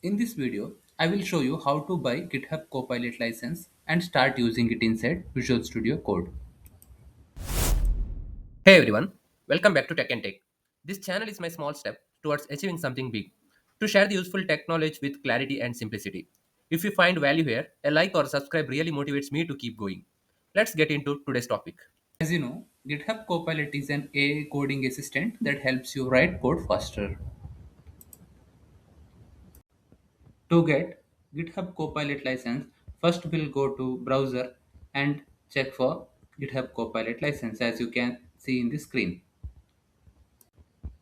In this video, I will show you how to buy GitHub Copilot license and start using it inside Visual Studio Code. Hey everyone, welcome back to Tech and Tech. This channel is my small step towards achieving something big to share the useful tech knowledge with clarity and simplicity. If you find value here, a like or subscribe really motivates me to keep going. Let's get into today's topic. As you know, GitHub Copilot is an AI coding assistant that helps you write code faster. To get GitHub Copilot license, first we'll go to browser and check for GitHub Copilot license as you can see in the screen.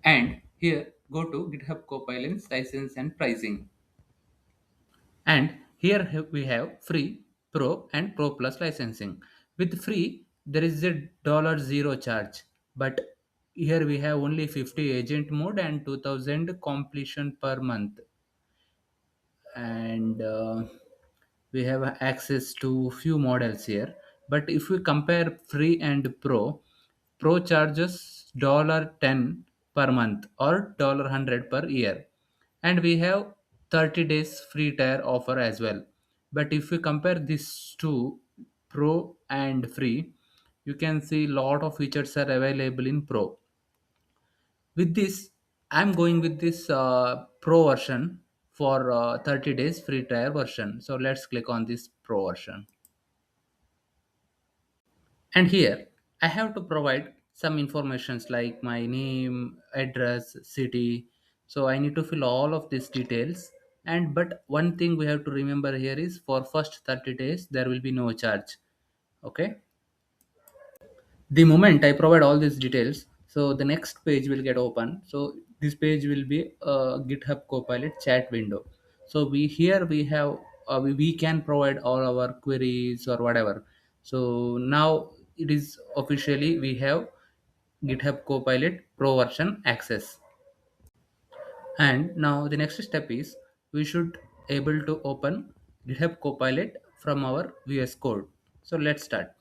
And here go to GitHub Copilot license and pricing. And here we have free, pro, and pro plus licensing. With free, there is a $0 charge, but here we have only 50 agent mode and 2000 completion per month. And we have access to few models here. But if we compare free and pro charges $10 per month or $100 per year, and we have 30 days free tire offer as well. But if we compare these two, pro and free, you can see lot of features are available in pro. With this, I'm going with this pro version for 30 days free trial version. So let's click on this pro version. And here I have to provide some informations like my name, address, city. So I need to fill all of these details. And but one thing we have to remember here is for first 30 days there will be no charge. Okay. The moment I provide all these details, so the next page will get open. So this page will be a GitHub Copilot chat window. So we have we can provide all our queries or whatever. So now it is officially we have GitHub Copilot Pro version access. And now the next step is we should able to open GitHub Copilot from our VS Code. So let's start.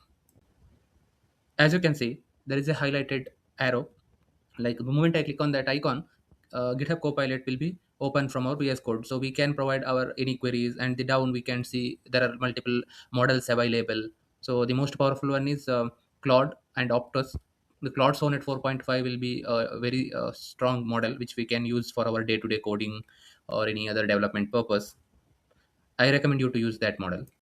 As you can see, there is a highlighted arrow. Like the moment I click on that icon, GitHub Copilot will be open from our VS Code, so we can provide our any queries. And the down we can see there are multiple models available. So the most powerful one is Claude and Optus. The Claude Sonnet 4.5 will be a very strong model which we can use for our day-to-day coding or any other development purpose. I recommend you to use that model.